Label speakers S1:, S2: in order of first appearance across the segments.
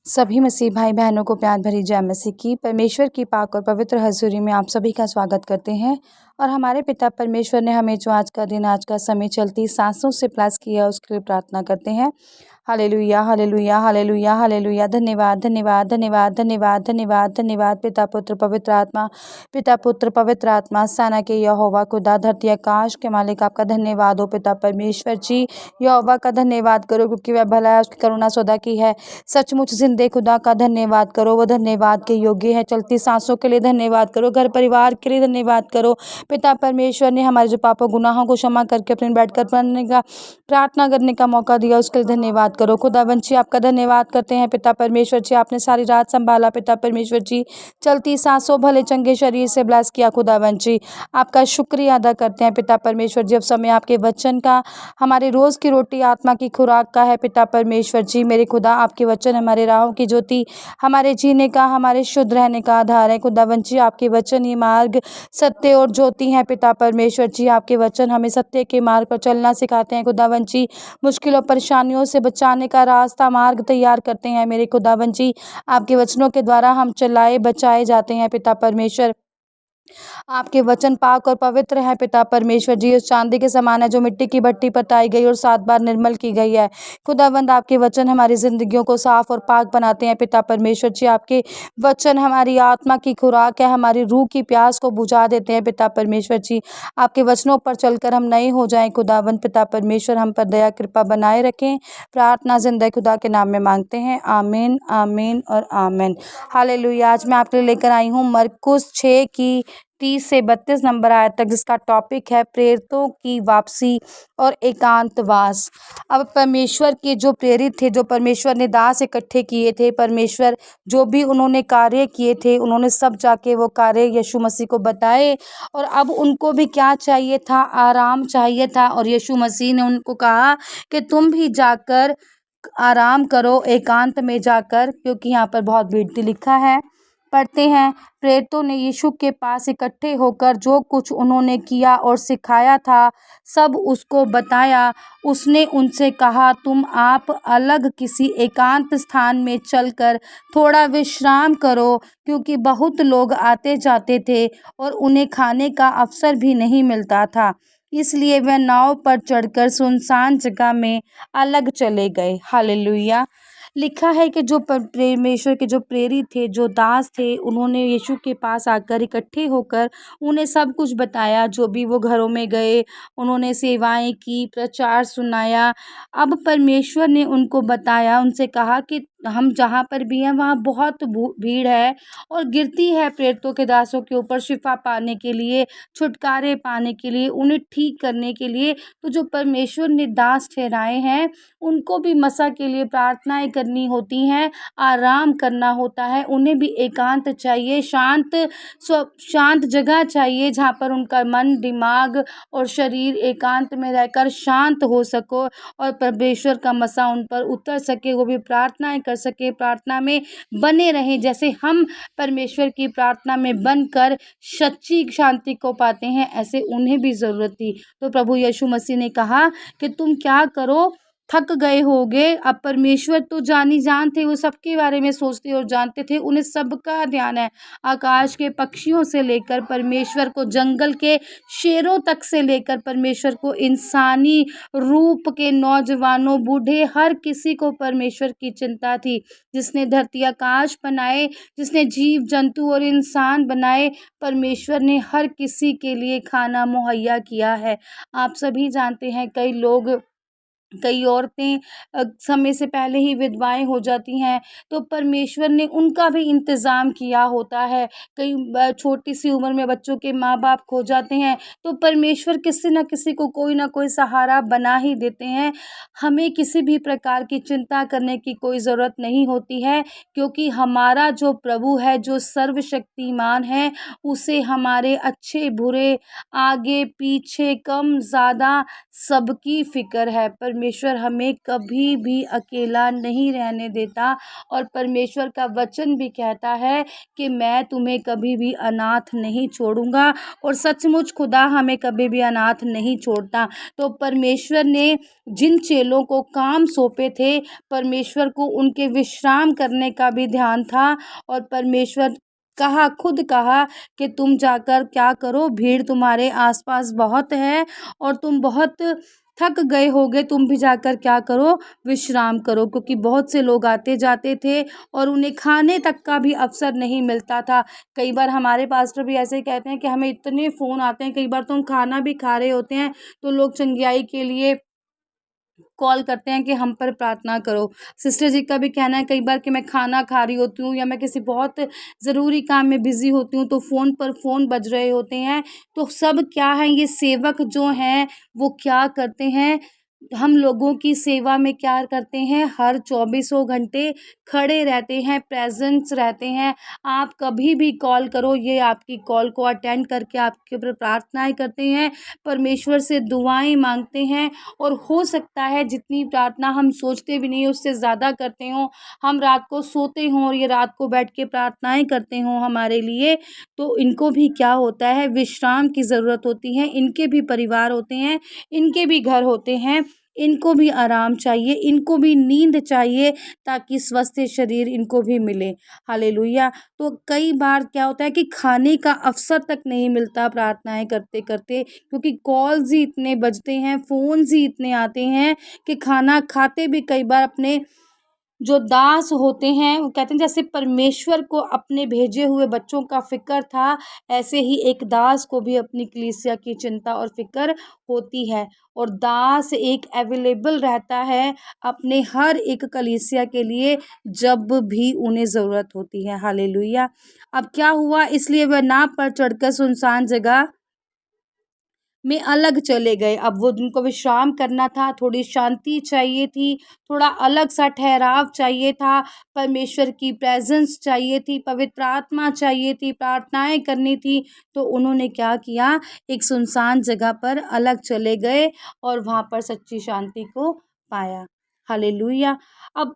S1: सभी मसीह भाई बहनों को प्यार भरी जय मसीह की। परमेश्वर की पाक और पवित्र हजूरी में आप सभी का स्वागत करते हैं। और हमारे पिता परमेश्वर ने हमें जो आज का दिन, आज का समय चलती सांसों से प्लस किया, उसके लिए प्रार्थना करते हैं। Hallelujah, hallelujah, hallelujah, hallelujah. धन्यवाद, धन्यवाद, धन्यवाद, धन्यवाद, धन्यवाद, धन्यवाद। पिता पुत्र पवित्र आत्मा, पिता पुत्र पवित्र आत्मा, सेना के यहोवा खुदा, धरती आकाश के मालिक, आपका धन्यवाद हो पिता परमेश्वर जी। यहोवा का धन्यवाद करो क्योंकि वह भला है, उसकी करुणा सदा की है। सचमुच जिंदे खुदा का धन्यवाद करो, वो धन्यवाद के योग्य है। चलती सांसों के लिए धन्यवाद करो, घर परिवार के लिए धन्यवाद करो। पिता परमेश्वर ने हमारे जो पापों गुनाहों को क्षमा करके अपने बैठकर पढ़ने का, प्रार्थना करने का मौका दिया, उसके लिए धन्यवाद करो। खुदावंद जी, आपका धन्यवाद करते हैं पिता परमेश्वर जी। आपने सारी रात संभाला पिता परमेश्वर जी, चलती सांसों भले चंगे शरीर से ब्लेस किया। खुदावंद जी, आपका शुक्रिया अदा करते हैं पिता परमेश्वर जी। अब समय आपके वचन का, हमारे रोज की रोटी आत्मा की खुराक का है पिता परमेश्वर जी। मेरे खुदा, आपके वचन हमारे राहों की ज्योति, हमारे जीने का, हमारे शुद्ध रहने का आधार है। खुदावंद जी, आपके वचन ही मार्ग, सत्य और ज्योति हैं पिता परमेश्वर जी। आपके वचन हमें सत्य के मार्ग पर चलना सिखाते हैं। खुदावंद जी, मुश्किलों परेशानियों से बचाने का रास्ता, मार्ग तैयार करते हैं। मेरे खुदावंद जी, आपके वचनों के द्वारा हम चलाए बचाए जाते हैं पिता परमेश्वर। आपके वचन पाक और पवित्र है पिता परमेश्वर जी। उस चांदी के समान है जो मिट्टी की भट्टी पर ताई गई और 7 बार निर्मल की गई है। खुदावंद, आपके वचन हमारी जिंदगियों को साफ और पाक बनाते हैं पिता परमेश्वर जी। आपके वचन हमारी आत्मा की खुराक है, हमारी रूह की प्यास को बुझा देते हैं पिता परमेश्वर जी। आपके वचनों पर चलकर हम नए हो जाएं। खुदावंद पिता परमेश्वर, हम पर दया कृपा बनाए रखें। प्रार्थना जिंदा खुदा के नाम में मांगते हैं, आमीन, आमीन और आमीन। हालेलुया। आज मैं आपके लिए लेकर आई हूँ मरकुस 6 की 30 से 32 नंबर आयत तक, जिसका टॉपिक है प्रेरितों की वापसी और एकांतवास। अब परमेश्वर के जो प्रेरित थे, जो परमेश्वर ने दास इकट्ठे किए थे, परमेश्वर जो भी उन्होंने कार्य किए थे, उन्होंने सब जाके वो कार्य यीशु मसीह को बताए। और अब उनको भी क्या चाहिए था? आराम चाहिए था। और यीशु मसीह ने उनको कहा कि तुम भी जाकर आराम करो, एकांत में जाकर, क्योंकि यहाँ पर बहुत भीड़ थी। लिखा है, पढ़ते हैं। प्रेरितों ने यीशु के पास इकट्ठे होकर जो कुछ उन्होंने किया और सिखाया था सब उसको बताया। उसने उनसे कहा, तुम आप अलग किसी एकांत स्थान में चलकर थोड़ा विश्राम करो, क्योंकि बहुत लोग आते जाते थे और उन्हें खाने का अवसर भी नहीं मिलता था। इसलिए वह नाव पर चढ़कर सुनसान जगह में अलग चले गए। हालेलुया। लिखा है कि जो परमेश्वर के जो प्रेरित थे, जो दास थे, उन्होंने यीशु के पास आकर इकट्ठे होकर उन्हें सब कुछ बताया। जो भी वो घरों में गए, उन्होंने सेवाएं की, प्रचार सुनाया। अब परमेश्वर ने उनको बताया, उनसे कहा कि हम जहाँ पर भी हैं वहाँ बहुत भीड़ है और गिरती है प्रेरितों के दासों के ऊपर शिफा पाने के लिए, छुटकारे पाने के लिए, उन्हें ठीक करने के लिए। तो जो परमेश्वर ने दास ठहराए हैं, उनको भी मसा के लिए प्रार्थनाएं करनी होती हैं, आराम करना होता है। उन्हें भी एकांत चाहिए, शांत जगह चाहिए, जहाँ पर उनका मन, दिमाग और शरीर एकांत में रहकर शांत हो सको और परमेश्वर का मसा उन पर उतर सके, वो भी प्रार्थनाएं कर सके, प्रार्थना में बने रहें। जैसे हम परमेश्वर की प्रार्थना में बनकर सच्ची शांति को पाते हैं, ऐसे उन्हें भी ज़रूरत थी। तो प्रभु यीशु मसीह ने कहा कि तुम क्या करो, थक गए होगे। अब परमेश्वर तो जानी जान थे, वो सबके बारे में सोचते और जानते थे, उन्हें सबका ध्यान है। आकाश के पक्षियों से लेकर परमेश्वर को, जंगल के शेरों तक से लेकर परमेश्वर को, इंसानी रूप के नौजवानों, बूढ़े, हर किसी को परमेश्वर की चिंता थी। जिसने धरती आकाश बनाए, जिसने जीव जंतु और इंसान बनाए, परमेश्वर ने हर किसी के लिए खाना मुहैया किया है। आप सभी जानते हैं, कई औरतें समय से पहले ही विधवाएं हो जाती हैं, तो परमेश्वर ने उनका भी इंतज़ाम किया होता है। कई छोटी सी उम्र में बच्चों के माँ बाप खो जाते हैं, तो परमेश्वर किसी न किसी को कोई ना कोई सहारा बना ही देते हैं। हमें किसी भी प्रकार की चिंता करने की कोई ज़रूरत नहीं होती है, क्योंकि हमारा जो प्रभु है, जो सर्वशक्तिमान है, उसे हमारे अच्छे बुरे, आगे पीछे, कम ज़्यादा सबकी फ़िक्र है। परमेश्वर हमें कभी भी अकेला नहीं रहने देता। और परमेश्वर का वचन भी कहता है कि मैं तुम्हें कभी भी अनाथ नहीं छोड़ूंगा। और सचमुच खुदा हमें कभी भी अनाथ नहीं छोड़ता। तो परमेश्वर ने जिन चेलों को काम सौंपे थे, परमेश्वर को उनके विश्राम करने का भी ध्यान था। और परमेश्वर खुद कहा कि तुम जाकर क्या करो, भीड़ तुम्हारे आसपास बहुत है और तुम बहुत थक गए होगे, तुम भी जाकर क्या करो, विश्राम करो। क्योंकि बहुत से लोग आते जाते थे और उन्हें खाने तक का भी अवसर नहीं मिलता था। कई बार हमारे पास्टर भी ऐसे ही कहते हैं कि हमें इतने फ़ोन आते हैं, कई बार तो हम खाना भी खा रहे होते हैं तो लोग चंगियाई के लिए कॉल करते हैं कि हम पर प्रार्थना करो। सिस्टर जी का भी कहना है कई बार कि मैं खाना खा रही होती हूँ या मैं किसी बहुत ज़रूरी काम में बिज़ी होती हूँ तो फ़ोन पर फ़ोन बज रहे होते हैं। तो सब क्या है, ये सेवक जो हैं वो क्या करते हैं, हम लोगों की सेवा में क्या करते हैं, हर चौबीसों घंटे खड़े रहते हैं, प्रेजेंस रहते हैं। आप कभी भी कॉल करो, ये आपकी कॉल को अटेंड करके आपके ऊपर प्रार्थनाएं करते हैं, परमेश्वर से दुआएं मांगते हैं। और हो सकता है जितनी प्रार्थना हम सोचते भी नहीं उससे ज़्यादा करते हों, हम रात को सोते हों और ये रात को बैठ के प्रार्थनाएं करते हों हमारे लिए। तो इनको भी क्या होता है, विश्राम की ज़रूरत होती है। इनके भी परिवार होते हैं, इनके भी घर होते हैं, इनको भी आराम चाहिए, इनको भी नींद चाहिए ताकि स्वस्थ शरीर इनको भी मिले। हालेलुया। तो कई बार क्या होता है कि खाने का अवसर तक नहीं मिलता प्रार्थनाएं करते करते, क्योंकि कॉल्स ही इतने बजते हैं, फ़ोन्स ही इतने आते हैं कि खाना खाते भी कई बार अपने जो दास होते हैं वो कहते हैं जैसे परमेश्वर को अपने भेजे हुए बच्चों का फ़िक्र था, ऐसे ही एक दास को भी अपनी कलीसिया की चिंता और फ़िक्र होती है। और दास एक अवेलेबल रहता है अपने हर एक कलीसिया के लिए जब भी उन्हें ज़रूरत होती है। हालेलुया। अब क्या हुआ, इसलिए वह नाव पर चढ़कर सुनसान जगह में अलग चले गए। अब वो उनको विश्राम करना था, थोड़ी शांति चाहिए थी, थोड़ा अलग सा ठहराव चाहिए था, परमेश्वर की प्रेजेंस चाहिए थी, पवित्र आत्मा चाहिए थी, प्रार्थनाएं करनी थी। तो उन्होंने क्या किया, एक सुनसान जगह पर अलग चले गए और वहाँ पर सच्ची शांति को पाया। हालेलुया। अब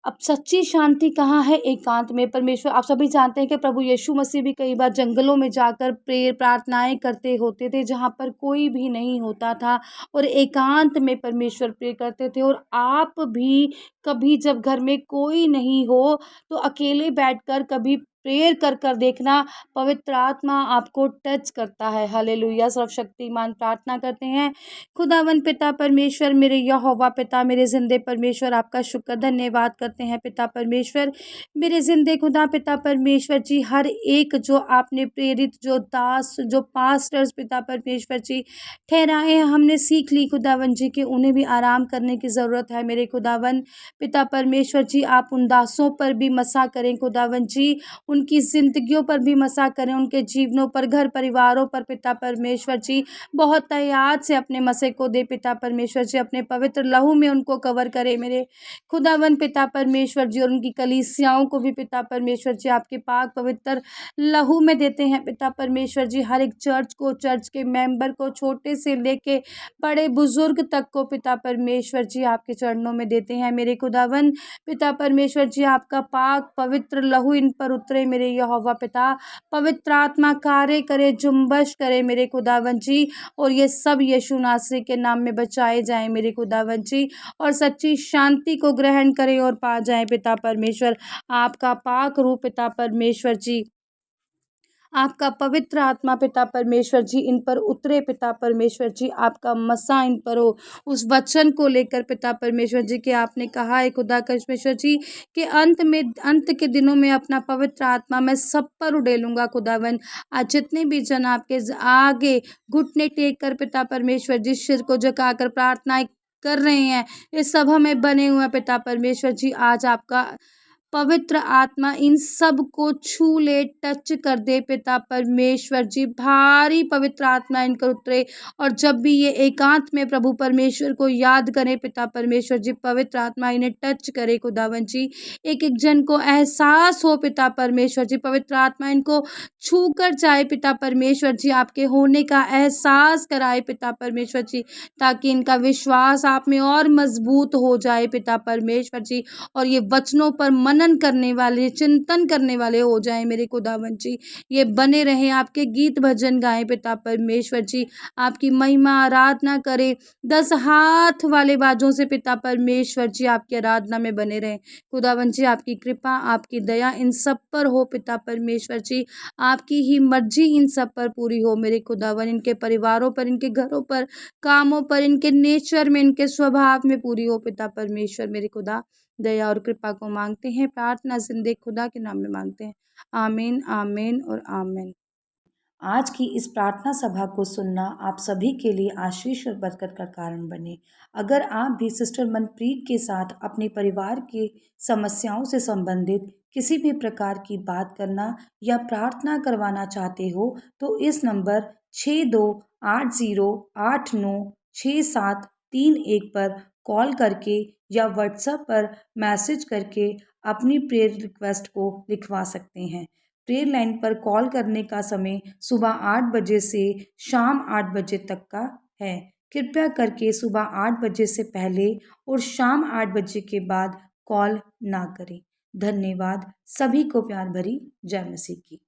S1: अब सच्ची शांति कहाँ है, एकांत में। परमेश्वर, आप सभी जानते हैं कि प्रभु यीशु मसीह भी कई बार जंगलों में जाकर प्रार्थनाएं करते होते थे जहाँ पर कोई भी नहीं होता था और एकांत में परमेश्वर प्रे करते थे। और आप भी कभी जब घर में कोई नहीं हो तो अकेले बैठकर कभी प्रेयर कर कर देखना, पवित्र आत्मा आपको टच करता है। हालेलुया। सर्वशक्तिमान प्रार्थना करते हैं। खुदावन पिता परमेश्वर, मेरे यहोवा पिता, मेरे ज़िंदे परमेश्वर, आपका शुक्र धन्यवाद करते हैं पिता परमेश्वर। मेरे ज़िंदे खुदा पिता परमेश्वर जी, हर एक जो आपने प्रेरित, जो दास, जो पास्टर्स पिता परमेश्वर जी ठहराए हैं, हमने सीख ली खुदावन जी कि उन्हें भी आराम करने की ज़रूरत है। मेरे खुदावन पिता परमेश्वर जी, आप उन दासों पर भी मसा करें खुदावन जी, उनकी ज़िंदगियों पर भी मसा करें, उनके जीवनों पर, घर परिवारों पर पिता परमेश्वर जी बहुत याद से अपने मसे को दे पिता परमेश्वर जी, अपने पवित्र लहू में उनको कवर करे मेरे खुदावन पिता परमेश्वर जी। और उनकी कलीसियाओं को भी पिता परमेश्वर जी आपके पाक पवित्र लहू में देते हैं पिता परमेश्वर जी। हर एक चर्च को, चर्च के मेंबर को, छोटे से लेके बड़े बुजुर्ग तक को पिता परमेश्वर जी आपके चरणों में देते हैं मेरे खुदावन पिता परमेश्वर जी। आपका पाक पवित्र लहू इन पर उतरे मेरे यहोवा पिता, पवित्र आत्मा कार्य करे, जुम्बश करे मेरे खुदावन जी। और ये सब यीशु नासरी के नाम में बचाए जाएं मेरे खुदावन जी, और सच्ची शांति को ग्रहण करें और पा जाएं पिता परमेश्वर। आपका पाक रूप पिता परमेश्वर जी, आपका पवित्र आत्मा पिता परमेश्वर जी इन पर उतरे पिता परमेश्वर जी, आपका मसा इन पर हो उस वचन को लेकर पिता परमेश्वर जी कि आपने कहा है खुदा परमेश्वर जी कि अंत के दिनों में अपना पवित्र आत्मा मैं सब पर उड़ेलूंगा खुदावन। आज जितने भी जन आपके आगे घुटने टेक कर पिता परमेश्वर जी सिर को झुकाकर प्रार्थनाएं कर रहे हैं, इस सभा में बने हुए हैं पिता परमेश्वर जी, आज आपका पवित्र आत्मा इन सब को छू ले, टच कर दे पिता परमेश्वर जी। भारी पवित्र आत्मा इन पर उतरे और जब भी ये एकांत में प्रभु परमेश्वर को याद करें पिता परमेश्वर जी, पवित्र आत्मा इन्हें टच करे खुदावन जी। एक एक जन को एहसास हो पिता परमेश्वर जी, पवित्र आत्मा इनको छू कर जाए पिता परमेश्वर जी, आपके होने का एहसास कराए पिता परमेश्वर जी, ताकि इनका विश्वास आप में और मजबूत हो जाए पिता परमेश्वर जी, और ये वचनों पर मनन करने वाले, चिंतन करने वाले हो जाएं मेरे खुदावन जी। ये बने रहें, आपके गीत भजन गाएं पिता परमेश्वर जी, आपकी महिमा आराधना करें। 10 हाथ वाले बाजों से पिता परमेश्वर जी आपकी आराधना में बने रहें खुदावन जी। आपकी कृपा, आपकी दया इन सब पर हो पिता परमेश्वर जी। आपकी ही मर्जी इन सब पर पूरी हो मेरे खुदावन, इनके परिवारों पर, इनके घरों पर, कामों पर, इनके नेचर में, इनके स्वभाव में पूरी हो पिता परमेश्वर मेरे खुदा। दया और कृपा को मांगते हैं, प्रार्थना जिंदे खुदा के नाम में मांगते हैं। आमीन, आमीन और आमीन। आज की इस प्रार्थना सभा को सुनना आप सभी के लिए आशीष और बरकत का कारण बने। अगर आप भी सिस्टर मनप्रीत के साथ अपने परिवार की समस्याओं से संबंधित किसी भी प्रकार की बात करना या प्रार्थना करवाना चाहते हो तो इस नंबर 6280896731 पर कॉल करके या व्हाट्सएप पर मैसेज करके अपनी प्रेयर रिक्वेस्ट को लिखवा सकते हैं। प्रेयर लाइन पर कॉल करने का समय सुबह 8 बजे से शाम 8 बजे तक का है। कृपया करके सुबह 8 बजे से पहले और शाम 8 बजे के बाद कॉल ना करें। धन्यवाद। सभी को प्यार भरी जय मसीह की।